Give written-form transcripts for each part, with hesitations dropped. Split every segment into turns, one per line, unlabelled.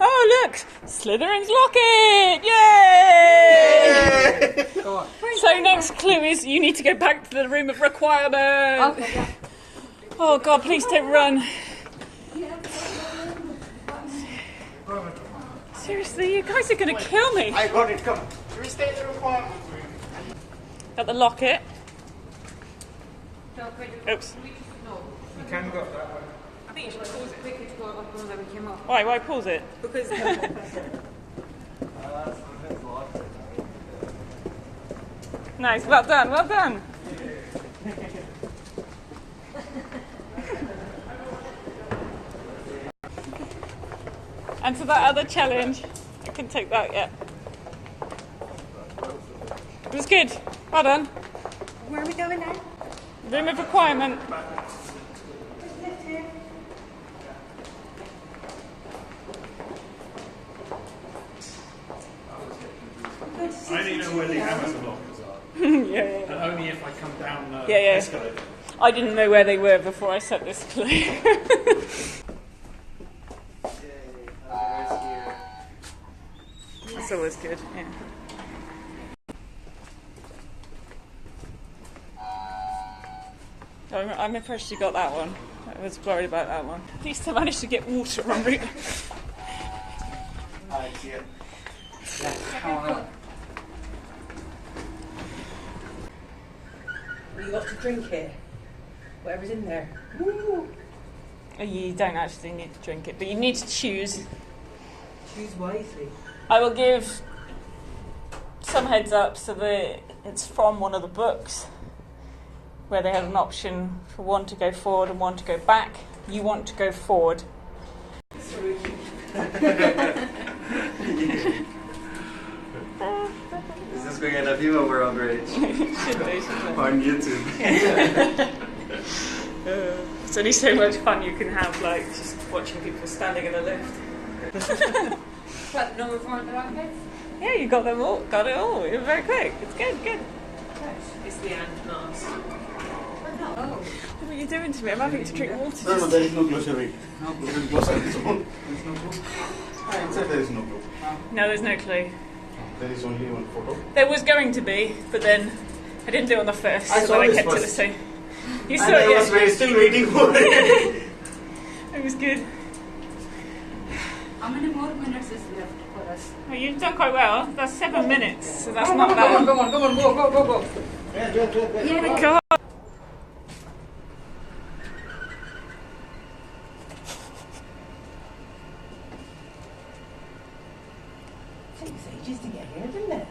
Oh, look! Slytherin's locket! Yay!
Go on.
So next clue is you need to go back to the room of requirement.
Okay.
Oh God, please don't run. Seriously, you guys are going to kill me.
I got it, come. Should we stay in the requirement room?
Got the locket. Oops.
You can go that way.
I think you should pause it quickly to go up the one that we came up.
Why pause it?
Because
Nice, well done, well done. And for that other challenge, I can take that, yeah. It was good, well done.
where are we going now?
Room of requirement.
I only know where the Amazon lockers are.
Yeah.
And only if I come down the
Yeah.
escalator.
I didn't know where they were before I set this clue. That's always good, yeah. I'm impressed you got that one. I was worried about that one. At least I managed to get water en route.
You got to drink it. Whatever's in there.
You don't actually need to drink it, but you need to choose.
Choose wisely.
I will give some heads up so that it's from one of the books where they have an option for one to go forward and one to go back. You want to go forward.
Is this going to end up you or we're on rage?
Should do, shouldn't
On YouTube.
It's only so much fun you can have, like just watching people standing in a lift.
What, number 4 on the wrong bits?
Yeah, you got them all. Got it all. You're very quick. It's good, good.
It's the end, last. No.
What are you doing to me? I'm having to drink water.
No, there is no closure. Wait. No closure. Close on its own. There is no clue. Inside there is no clue.
No, there's no clue.
There is only one photo.
There was going to be, but then I didn't do it on the first,
I
so
saw
then I
this
kept it the
first.
same. You saw
And I
it,
was
yeah.
still waiting for it.
It was good.
How many more minutes is left for us?
Well, you've done quite well. That's 7 minutes, so that's not
Go
bad.
on, go, go.
Yeah.
God.
Takes ages to get here, doesn't it?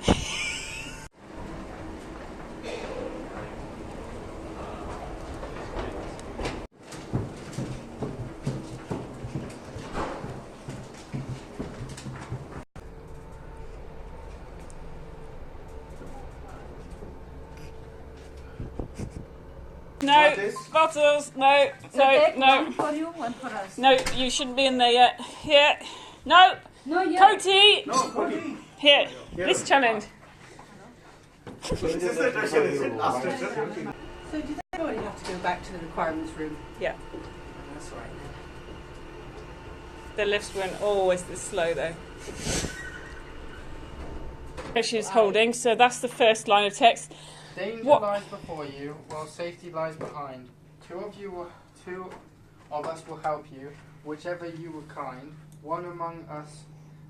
No, bottles, no.
One for you, one for us.
No, you shouldn't be in there yet. Here. No.
No, yeah.
Cody.
No, Cody.
Here. This challenge.
So this is the treasure, is it? Last treasure.
So do they already have to go back to the requirements room?
Yeah.
That's right then.
The lifts weren't always this slow though. She's holding, so that's the first line of text.
Danger
What?
lies before you, while safety lies behind. Two of us will help you, whichever you were kind. One among us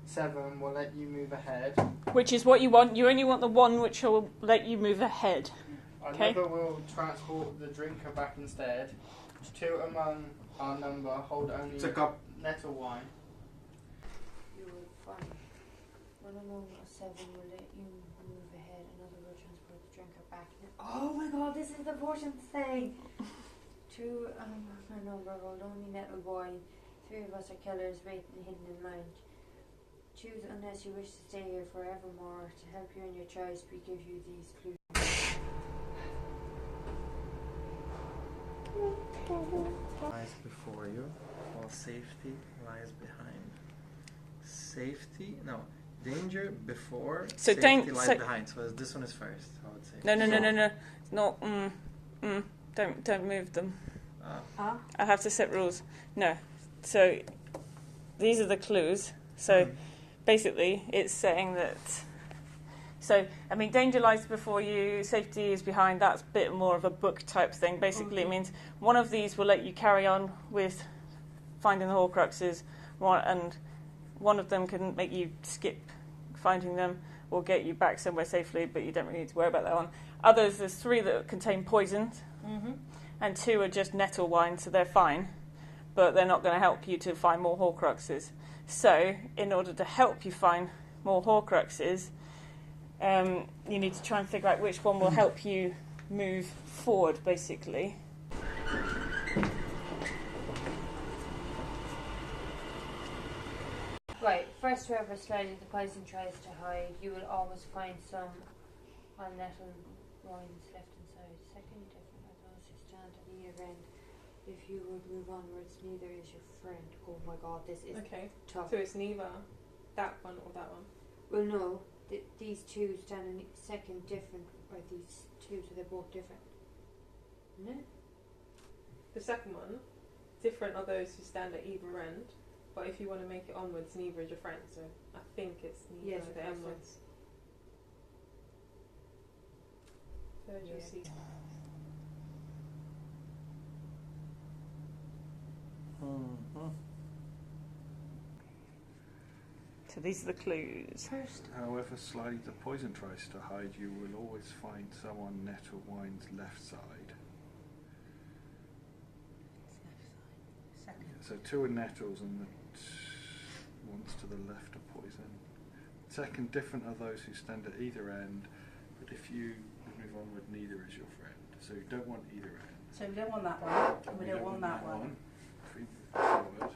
7 will let you move ahead.
Which is what you want. You only want the one which will let you move ahead. Okay.
Another will transport the drinker back instead. 2 among our number hold only
It's a cup.
nettle wine.
You will find one among us 7 will let you move ahead, another will transport the drinker back. Oh my god, this is the fortune thing! 2 among our number hold only nettle wine. 3 of us are killers waiting hidden in mind. Choose unless you wish to stay here forevermore. To help you in your choice, we give you these clues.
Lies before you, while safety lies behind. Safety? No. Danger before,
So
safety
don't-
lies
so-
behind. So this one is first, I would say.
No. It's not. Don't move them.
Ah.
I have to set rules. No. So these are the clues. So basically, it's saying that. So, I mean, danger lies before you, safety is behind. That's a bit more of a book type thing. Basically, it means one of these will let you carry on with finding the Horcruxes, and one of them can make you skip finding them or get you back somewhere safely, but you don't really need to worry about that one. Others, there's 3 that contain poisons, and 2 are just nettle wine, so they're fine, but they're not going to help you to find more Horcruxes. So, in order to help you find more Horcruxes, you need to try and figure out which one will help you move forward, basically.
Right, first wherever slightly the poison tries to hide, you will always find some unnettled wines left inside. Second, different are those who stand at either end. If you would move onwards, neither is your friend. Oh my god, this is tough.
So it's neither that one or that one?
Well, no, these 2 stand in second different, or these 2, so they're both different. Isn't it?
The second one, different are those who stand at either end, but if you want to make it onwards, neither is your friend, so I think it's neither
Yes,
the
okay,
onwards. Third you'll see.
So these are the clues.
However slightly the poison tries to hide, you will always find some on nettle wine's left side. So 2 are nettles and the ones to the left are poison. Second, different are those who stand at either end, but if you move onward, neither is your friend. So you don't want either end.
So we don't want that one, and we don't want that one.
If we move forward,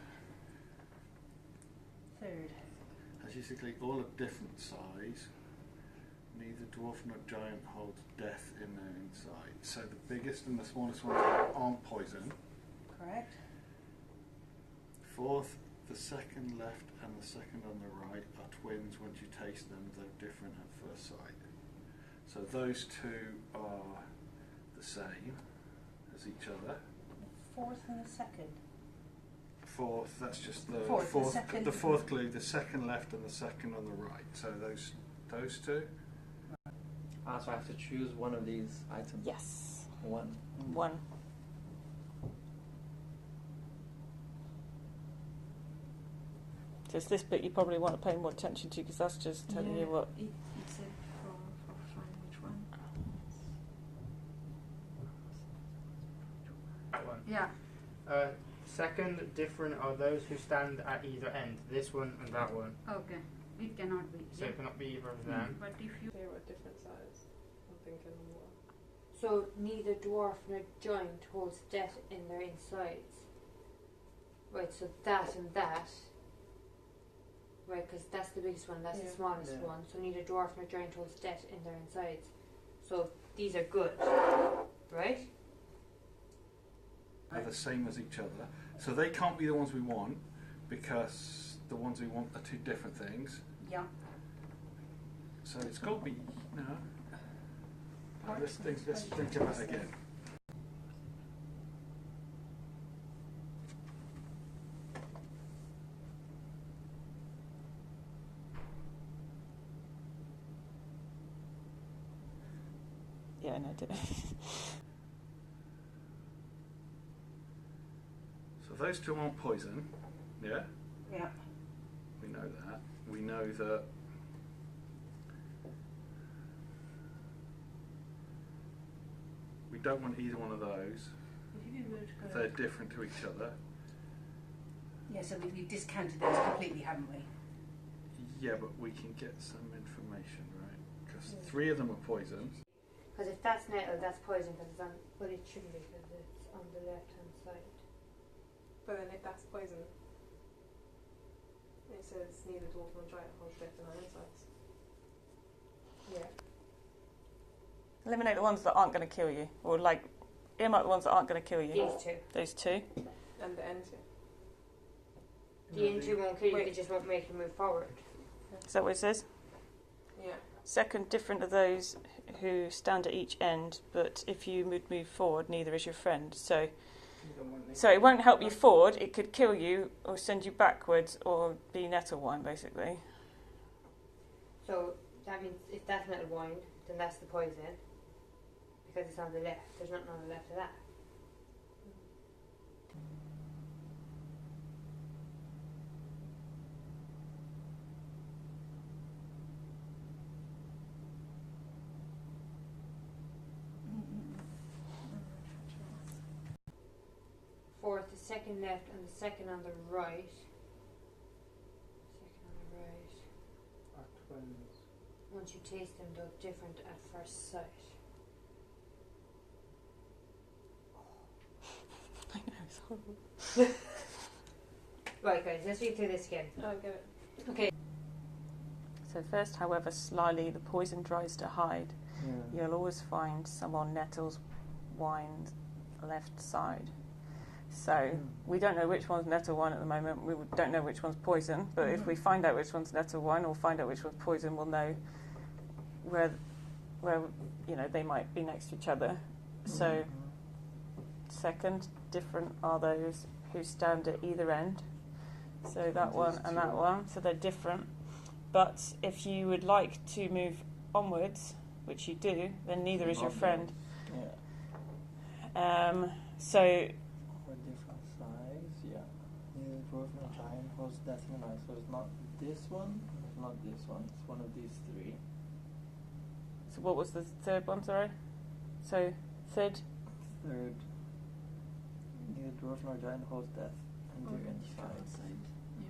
Third.
as basically all of different size. Neither dwarf nor giant holds death in their inside. So the biggest and the smallest ones aren't poison.
Correct.
Fourth, the second left and the second on the right are twins. Once you taste them, they're different at first sight. So those two are the same as each other.
The fourth and the second.
Fourth, that's just the
Fourth,
the fourth clue, the second left and the second on the right. So those two.
So I have to choose one of these items?
Yes.
One.
One. So it's this bit you probably want to pay more attention to because that's just telling you what.
It said for find which one.
That one.
Yeah.
Second, different are those who stand at either end. This one and that one.
Okay. It cannot be.
So it cannot be either of them.
But if you.
They were different size. I'm thinking more.
So neither dwarf nor giant holds death in their insides. Right. So that and that. Right, because that's the biggest one. That's the smallest one. So neither dwarf nor giant holds death in their insides. So these are good, right?
Are the same as each other. So they can't be the ones we want because the ones we want are two different things.
Yeah.
So it's got to be, no. Let's think about it again.
Yeah, no, I did.
So those two aren't poison, yeah?
Yeah.
We know that. We know that we don't want either one of those. They're different to each other.
Yeah, so we've discounted those completely, haven't we?
Yeah, but we can get some information, right? Because three of them are poison.
Because if that's nettle, that's poison. Because it's on. Well, it shouldn't be because it's on the left-hand side.
But then if that's poison, it says neither dwarf nor giant holds death in their insides.
Yeah.
Eliminate the ones that aren't going to kill you, or like earmark the ones that aren't going to kill you.
These two.
Those two.
And the end two.
The into won't kill you. It just won't make you move forward.
Is that what it says?
Yeah.
Second, different are those who stand at each end, but if you move forward, neither is your friend. So
You don't want
So it won't help you forward. It could kill you or send you backwards or be nettle wine, basically.
So that means if that's nettle wine, then that's the poison. Because it's on the left. There's nothing on the left of that. Fourth, the second left and the second on the right. Second on the right.
are twins.
Once you taste them, they're different at first sight.
I know, it's horrible.
Right, guys, let's read through this again.
Oh, get it.
Okay.
So first, however slyly the poison tries to hide,
Yeah.
you'll always find some on nettle's wine's left side. So we don't know which one's nettle wine at the moment. We don't know which one's poison. But if we find out which one's nettle wine or find out which one's poison, we'll know where they might be next to each other. So second, different are those who stand at either end. So that one and that one. So they're different. But if you would like to move onwards, which you do, then neither is your friend.
Yeah.
So
Or different size, yeah. Neither dwarf nor giant holds death in an eye. So it's not this one, it's not this one, it's one of these three.
what was the third one, sorry? So third,
Third, neither dwarf nor giant holds death in their insides.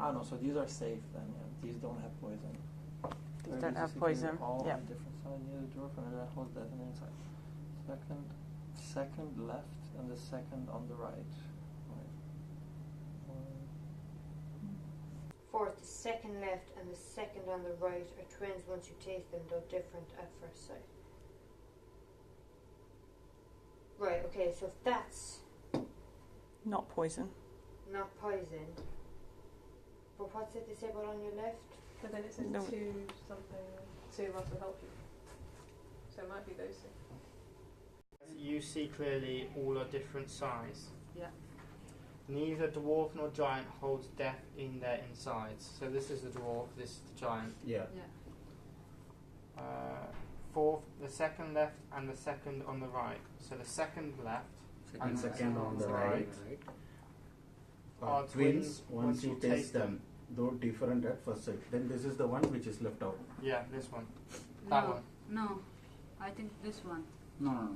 Ah no, so these are safe then, yeah. These don't have poison.
these
Third
don't
is
have
basically
poison.
all
Yeah.
on different side, neither dwarf nor giant holds death in their inside. Second left and the second on the right.
Fourth, the second left and the second on the right are twins once you taste them, though different at first sight. Right, okay, so if that's
Not poison.
not poison, but what's it they say about on your left?
But then it says
No.
two something, two of us will help you. So it might be those two.
You see clearly all are different size.
Yeah.
Neither dwarf nor giant holds death in their insides. So this is the dwarf, this is the giant.
Yeah.
Fourth, the second left and the second on the right. So the second left
And second on the right.
Are
Twins, once you taste them, though different at first sight. Then this is the one which is left out.
Yeah, this one. That one.
No, I think this one.
No.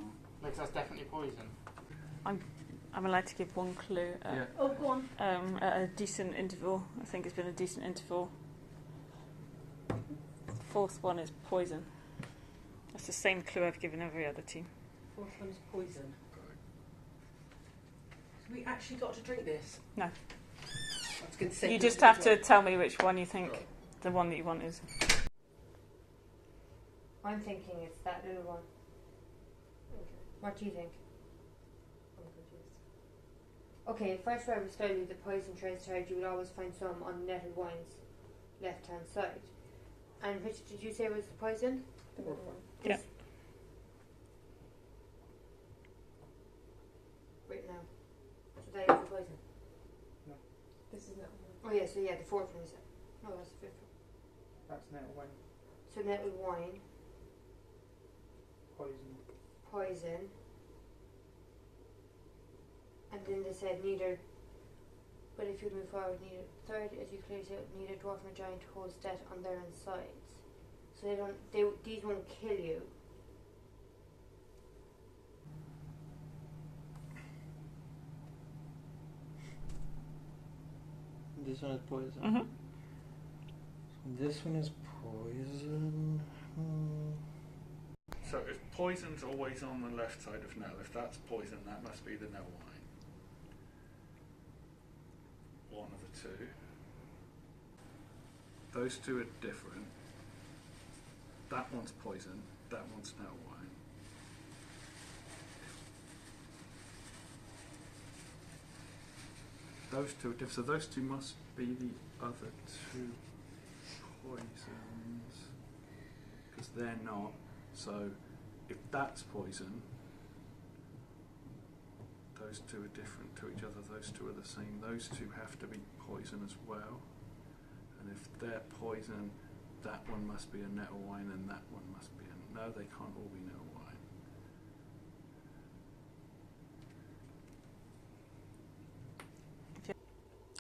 Because that's definitely poison.
I'm allowed to give one clue at,
Oh, go on.
at a decent interval. I think it's been a decent interval. The fourth one is poison. That's the same clue I've given every other team.
Fourth one's poison. So we actually got to drink this?
No.
That's good to say.
You just have to tell me which one you think the one that you want is.
I'm thinking it's that little one. What do you think?
I'm confused.
Okay, first rather slowly the poison tries to hide, you will always find some on nettle wine's left hand side. And which did you say was the poison?
The middle one.
Yeah.
Right now. So that is the poison.
This is not one.
Oh yeah, so yeah, the fourth one is it. No, that's the fifth one.
That's now when
So nettle wine,
poison.
poison. And then they said neither, but if you move forward, neither, third, as you clearly said, neither dwarf nor giant holds death on their insides. So these won't kill you.
This one is poison.
Mm-hmm.
This one is poison.
So if poison's always on the left side of Nell, if that's poison, that must be the Nell wine. One of the two. Those two are different. That one's poison, that one's Nell wine. Those two are different, so those two must be the other two poisons. Because they're not. So if that's poison, those two are different to each other, those two are the same, those two have to be poison as well. And if they're poison, that one must be a nettle wine and that one must be a... No, they can't all be nettle wine.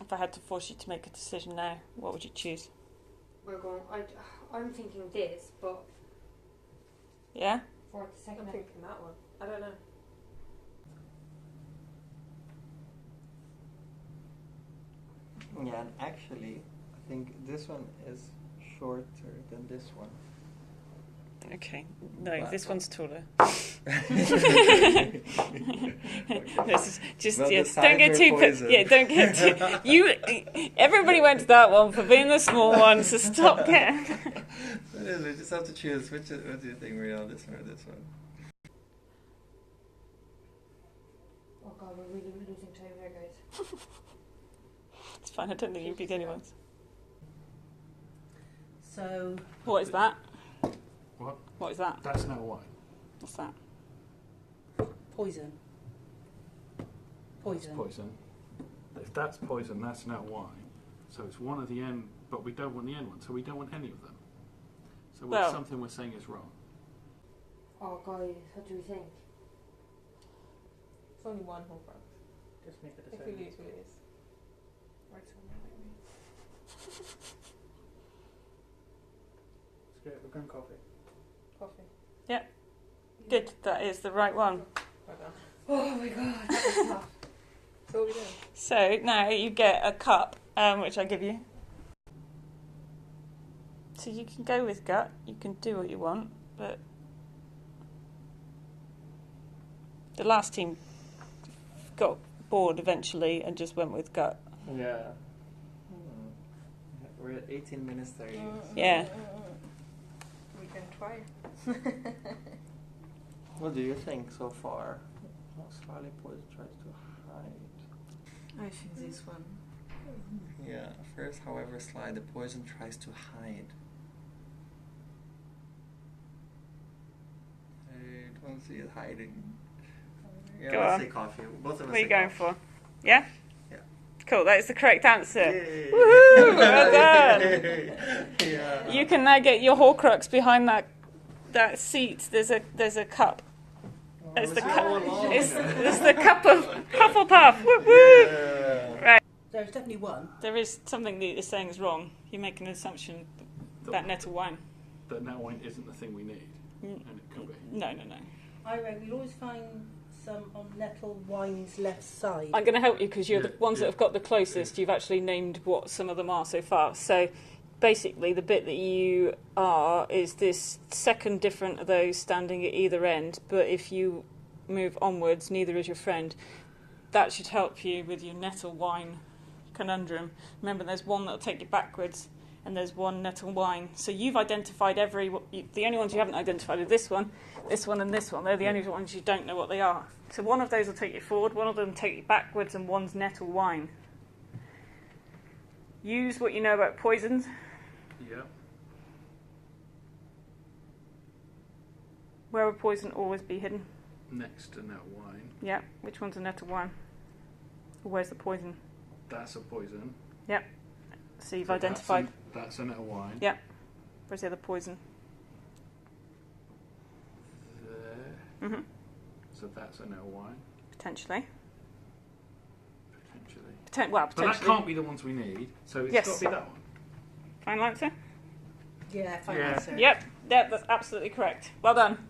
If I had to force you to make a decision now, what would you choose?
We're going. I'm thinking this, but
Yeah?
for the second.
I'm thinking that one. I don't know.
Yeah, and actually, I think this one is shorter than this one.
Okay. No,
But-
this one's taller.
Okay.
This is just
Well,
yes.
the
Don't get
sides
too
were poison.
don't get too you. Everybody went to that one for being the small one, so stop getting.
What is it? You just have to choose what do you think, Maria? This one or this one?
Oh god, we're really losing time here, guys.
It's fine. I don't think you'd be the only ones.
So,
What is that?
What?
What is that?
That's nettle wine.
What's that?
poison.
It's poison. If that's poison, that's nettle wine. So it's one of the end, but we don't want the end one, so we don't want any of them. So
Well-
something we're saying is wrong.
Oh guys, what do we think?
It's only one Horcrux.
Just make a
If we
decision.
lose, we lose.
Right, so
Let's go. We're going coffee.
Coffee.
Good. That is the right one.
Well done.
oh my god, that was tough.
So what are we doing?
So now you get a cup, which I give you. So you can go with gut. You can do what you want, but the last team got bored eventually and just went with gut.
Yeah. We're at 18 minutes there.
Yeah.
We can try.
What do you think so far? Slightly poison tries to hide.
I think this one.
Yeah, first, however, sly, the poison tries to hide. I don't see it hiding. Yeah,
Go
let's
on.
say coffee. Both of us
What are you
say
going
coffee.
for? Yeah?
Yeah.
Cool, that is the correct answer.
Yay.
Woohoo! Well done.
Yeah.
You can now get your Horcrux behind that seat. There's a cup. It's the cup. It's the cup of Hufflepuff. Woo woo.
Yeah.
Right.
There's definitely one.
There is something that you're saying is wrong. You're making an assumption about nettle wine.
That nettle wine isn't the thing we need,
Mm.
and it could be.
No.
I reckon we'll always find some on Nettle Wine's left side.
I'm going to help you because you're the
Yeah,
ones
yeah.
that have got the closest. You've actually named what some of them are so far. So basically, the bit that you are is this second different of those standing at either end. But if you move onwards, neither is your friend. That should help you with your nettle wine conundrum. Remember, there's one that'll take you backwards, and there's one nettle wine. So you've identified the only ones you haven't identified are this one, and this one. They're the only ones you don't know what they are. So one of those will take you forward, one of them will take you backwards, and one's nettle wine. Use what you know about poisons.
Yeah.
Where would poison always be hidden?
Next to nettle wine,
Yeah. Which one's a nettle wine? Or where's the poison?
that's a poison.
So you've
So
identified.
That's a nettle wine.
Yeah. Where's the other poison?
There.
hmm
So that's a nettle wine,
Potentially.
potentially.
Well,
But that
potentially.
can't be the ones we need, so it's
Yes.
got to be that one.
Final answer?
Yeah, fine
Yeah.
answer.
Yep, that's absolutely correct. Well done.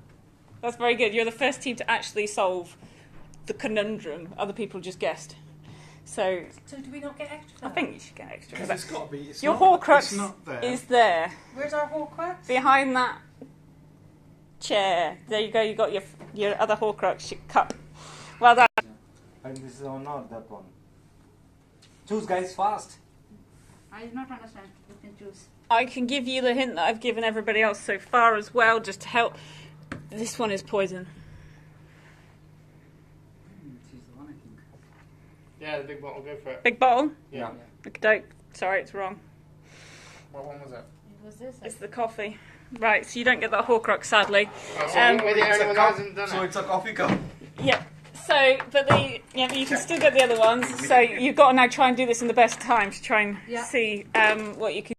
That's very good. You're the first team to actually solve the conundrum. Other people just guessed. So
So do we not get extra?
I think you should get extra.
Because it's got to be. It's
Your
not,
Horcrux
it's not there.
is there,
Where's our Horcrux?
behind that chair. There you go. You got your other Horcrux, your cup. Well done.
And this is not that one. Choose, guys, fast.
I did not understand. You can choose.
I can give you the hint that I've given everybody else so far as well, just to help. This one is poison.
She's the one, I think.
Yeah, the big bottle. Go for it.
Big bottle.
Yeah.
Dope. Sorry, it's wrong.
What one was it?
It was this.
It's the coffee. Right, so you don't get that Horcrux, sadly.
Oh, so we're the only one that hasn't done
So
it.
it's a coffee cup.
Yep. So, but you can still get the other ones. So you've got to now try and do this in the best time to try and
Yeah.
see what you can.